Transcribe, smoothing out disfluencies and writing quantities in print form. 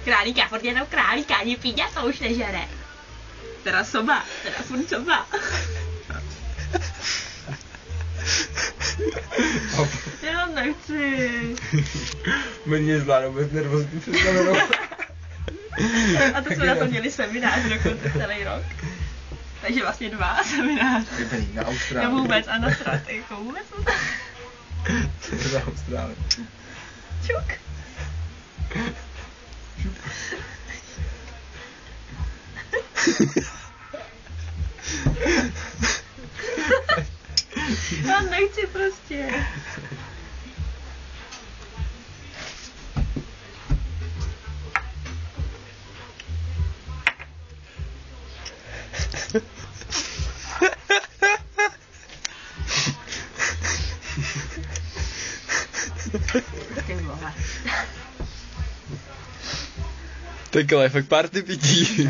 Králíka, furt jenom králíka, ani píďa to už nežere. Teda soba, teda furt soba. Já nechci. Mě zvládnou bez nervozní představenou. A to jsme na to měli seminář dokonce celý rok. Takže vlastně 2 semináře. Na Austrálii. No vůbec a na strategii, vůbec. Na Austrálii. Čuk. Já nechci prostě. Ty vole. Tak ale fakt party pití.